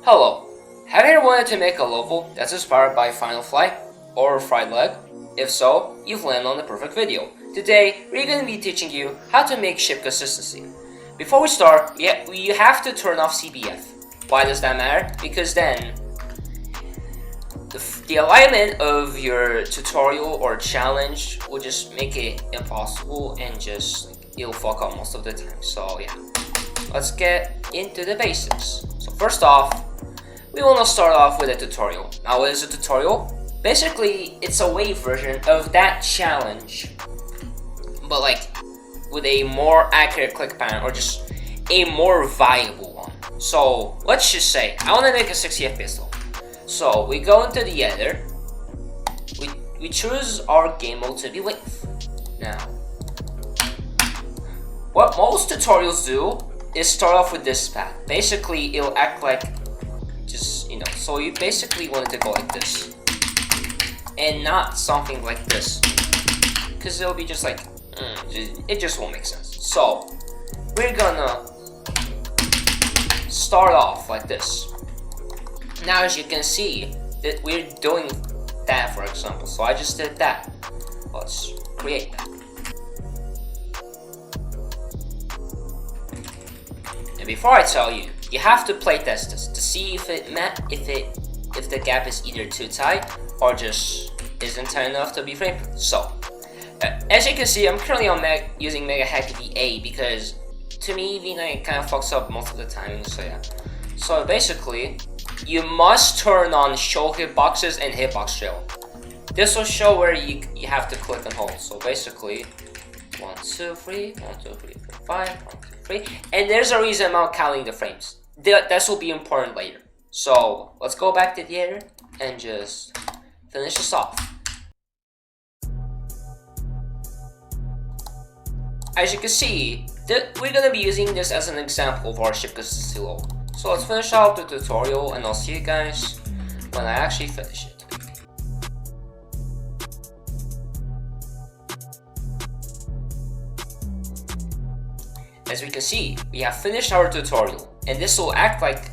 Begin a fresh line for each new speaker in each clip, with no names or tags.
Hello, have you ever wanted to make a level that's inspired by Final Flight or Fried Leg? If so, you've landed on the perfect video. Today, we're going to be teaching you how to make ship consistency. Before we start, you have to turn off CBF. Why does that matter? Because then, the alignment of your tutorial or challenge will just make it impossible and it'll fuck up most of the time. So yeah, let's get into the basics. So first off, we want to start off with a tutorial. Now what is a tutorial? Basically, it's a wave version of that challenge, but like with a more accurate click pattern or just a more viable one. So let's just say I want to make a 60 FPS level. So we go into the editor, we choose our game mode to be wave. Now, what most tutorials do is start off with this path. Basically, it'll act like so you basically want it to go like this and not something like this, because it'll be just like it just won't make sense. So we're gonna start off like this. Now as you can see that we're doing that, for example, so I just did that. Let's create that. And before I tell you, you have to play test this to see if the gap is either too tight or just isn't tight enough to be frame proof. So as you can see, I'm currently on using Mega Hack VA because to me V9 kind of fucks up most of the timing. So yeah, so basically you must turn on show hitboxes and hitbox trail. This will show where you have to click and hold. So basically 1, 2, 3, 1, 2, 3, 4, 5, 1, 2, 3, and there's a reason I'm not counting the frames. This will be important later. So let's go back to the editor and just finish this off. As you can see, we're gonna be using this as an example of our ship consistency level. So let's finish out the tutorial and I'll see you guys when I actually finish it. As we can see, we have finished our tutorial, and this will act like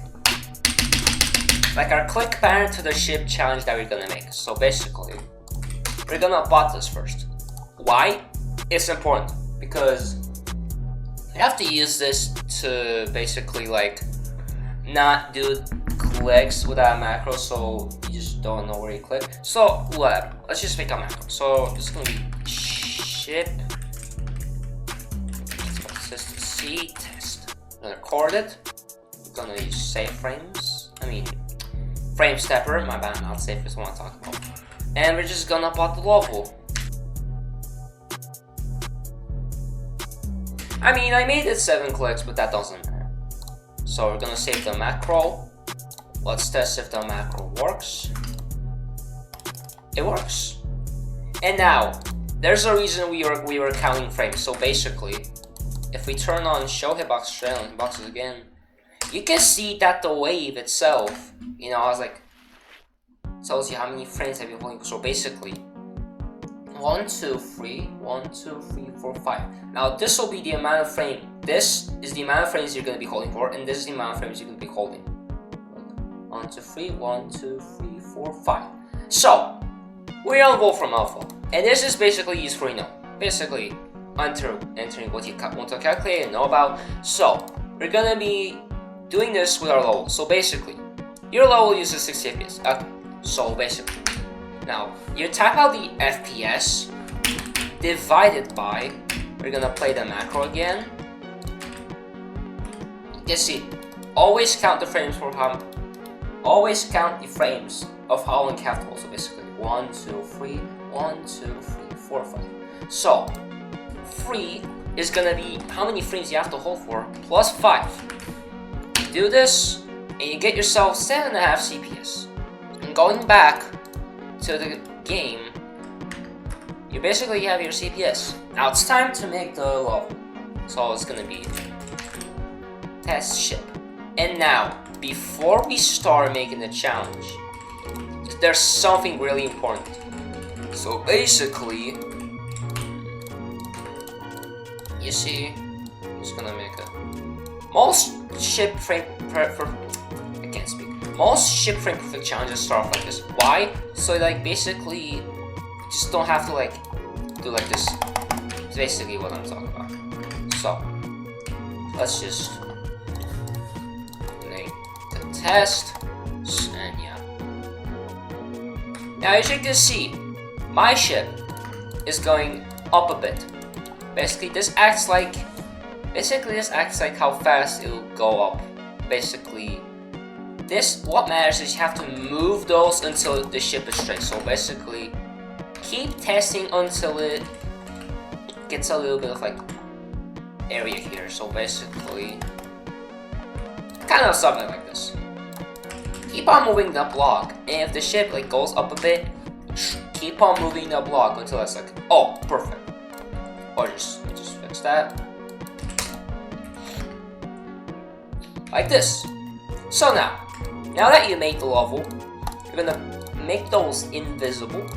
our click pattern to the ship challenge that we're gonna make. So basically, we're gonna plot this first. Why? It's important because you have to use this to basically not do clicks without a macro, so you just don't know where you click. So whatever, let's just make a macro. So this is gonna be ship consistency test. I'm gonna record it. We're gonna use save frames. Frame stepper. My bad, not save is what I'm talking about. And we're just gonna plot the level. I made it 7 clicks, but that doesn't matter. So we're gonna save the macro. Let's test if the macro works. It works. And now, there's a reason we were counting frames. So basically, if we turn on show hitbox trail and hitboxes again, you can see that the wave itself, tells you how many frames have you holding. So basically, 1, 2, 3, 1, 2, 3, 4, 5. Now this will be the amount of frame. This is the amount of frames you're going to be holding for, and this is the amount of frames you're going to be holding. 1, 2, 3, 1, 2, 3, 4, 5. So we're on Wolfram Alpha, and this is basically used for basically entering what you want to calculate and know about. So we're gonna be doing this with our level. So basically, your level uses 60 FPS. Okay. So basically, now you type out the FPS divided by. We're gonna play the macro again. You can see, always count the frames for how. Always count the frames of how long you have to hold. So basically, 1, 2, 3, 1, 2, 3, 4, 5. So 3 is gonna be how many frames you have to hold for plus 5. Do this and you get yourself 7.5 CPS. And going back to the game, you basically have your CPS. Now it's time to make the level. So it's gonna be test ship. And now, before we start making the challenge, there's something really important. So basically, you see, I'm just gonna make a most ship frame I can't speak. most ship frame perfect challenges start off like this. Why? So like basically, just don't have to like do like this. It's basically what I'm talking about. So let's just make the test, and yeah. Now as you can see, my ship is going up a bit. Basically, this acts like how fast it'll go up. Basically, what matters is you have to move those until the ship is straight. So basically, keep testing until it gets a little bit of like area here. So basically, kind of something like this. Keep on moving the block, and if the ship like goes up a bit, keep on moving the block until it's like, oh, perfect. Or just fix that. Like this. So now that you made the level, you're gonna make those invisible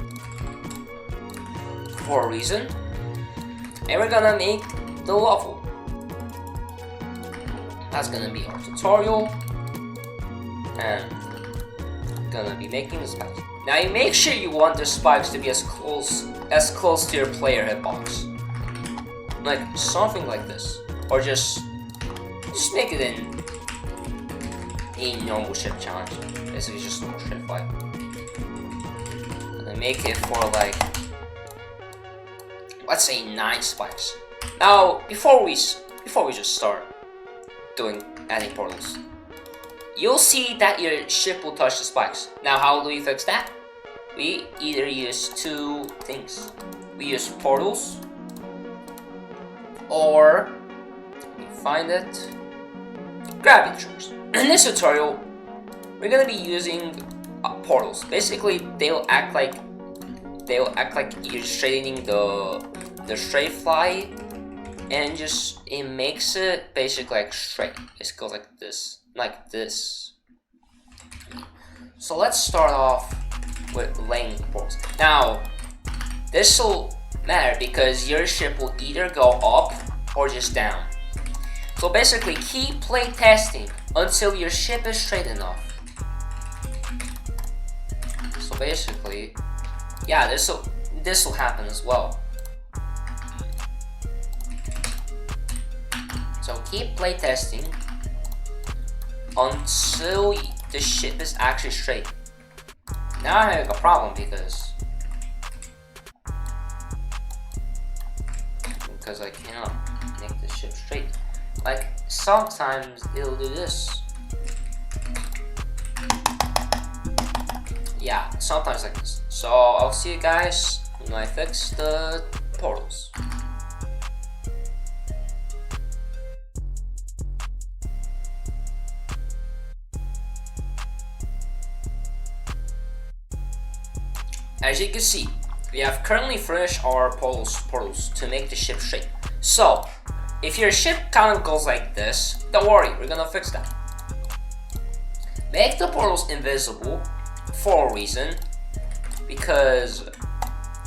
for a reason, and we're gonna make the level. That's gonna be our tutorial, and gonna be making the spikes. Now you make sure you want the spikes to be as close to your player hitbox, like something like this, or just make it in a normal ship challenge. Basically just normal ship fight. And make it for like, let's say 9 spikes. Now before we just start adding portals, you'll see that your ship will touch the spikes. Now how do we fix that? We either use 2 things. We use portals, or we find it, gravity triggers. In this tutorial, we're gonna be using portals. Basically, they'll act like you're straightening the straight fly, and just it makes it basically like straight. It goes like this, So let's start off with laying portals. Now, this will matter because your ship will either go up or just down. So basically, keep play testing until your ship is straight enough. So basically, yeah, this will happen as well. So keep play testing until the ship is actually straight. Now I have a problem because I cannot make the ship straight. Like sometimes it'll do this. Yeah, sometimes like this. So I'll see you guys when I fix the portals. As you can see, we have currently finished our portals to make the ship straight. So, if your ship kind of goes like this, don't worry, we're gonna fix that. Make the portals invisible for a reason, because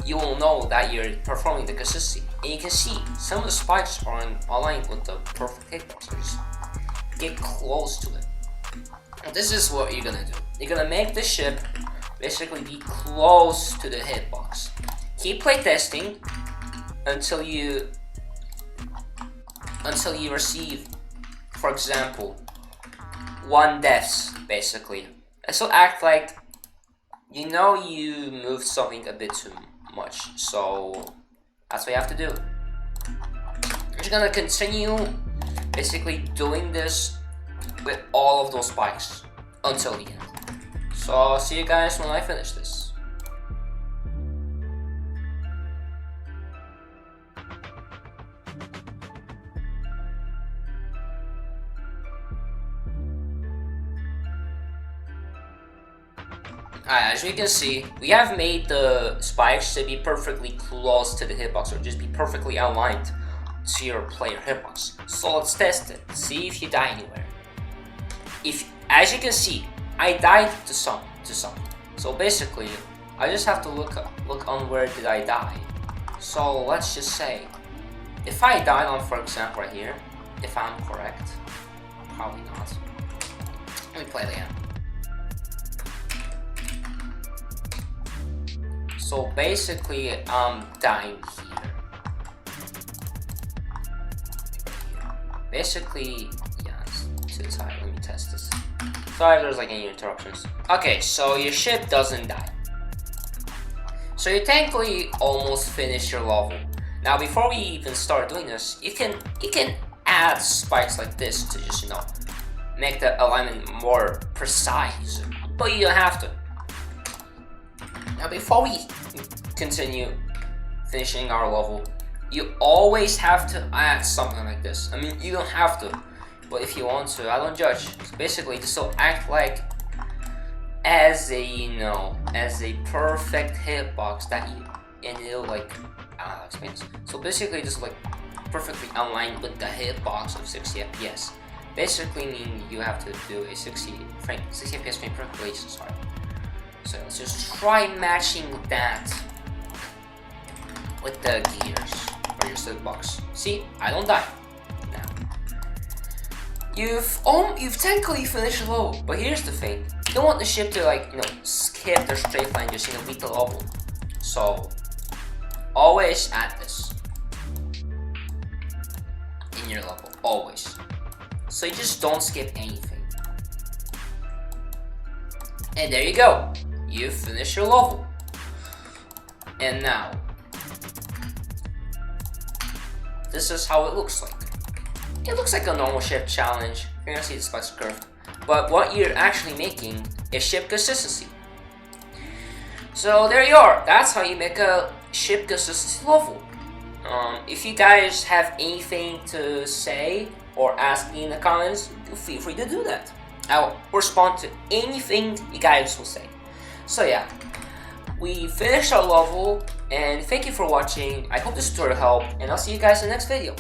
you will know that you're performing the consistency. And you can see some of the spikes are aligned with the perfect hitbox, so just get close to it. And this is what you're gonna do. You're gonna make the ship basically be close to the hitbox. Keep playtesting until you receive, for example, 1 deaths basically. And so act like you know you moved something a bit too much. So that's what you have to do. You're just gonna continue basically doing this with all of those spikes until the end. So I'll see you guys when I finish this. Alright, as you can see, we have made the spikes to be perfectly close to the hitbox, or just be perfectly aligned to your player hitbox. So let's test it, see if you die anywhere. As you can see, I died to some. So basically, I just have to look on where did I die. So let's just say, if I died on, for example, right here, if I'm correct, probably not. Let me play it again. So basically, I'm dying here. Basically, yeah, it's too tight. Let me test this. Sorry if there's like any interruptions. Okay, so your ship doesn't die. So you technically almost finish your level. Now, before we even start doing this, you can add spikes like this to just, you know, make the alignment more precise. But you don't have to. Now, before we continue finishing our level, you always have to add something like this. I mean, you don't have to, but if you want to, I don't judge. So basically, just so act like as a, you know, as a perfect hitbox that you, and it'll like, I'll explain this. So basically, just like perfectly aligned with the hitbox of 60 FPS. Basically, mean you have to do a 60 FPS frame per collision. Sorry. So let's just try matching that with the gears for your hitbox. See, I don't die. Now, you've technically finished the level, but here's the thing: you don't want the ship to, like, you know, skip the straight line, just, you know, beat the level. So always add this in your level, always. So you just don't skip anything. And there you go. You finish your level. And now, this is how it looks like. It looks like a normal ship challenge. You're gonna see the spikes curved. But what you're actually making is ship consistency. So there you are. That's how you make a ship consistency level. If you guys have anything to say or ask me in the comments, feel free to do that. I'll respond to anything you guys will say. So yeah, we finished our level, and thank you for watching. I hope this tutorial helped, and I'll see you guys in the next video.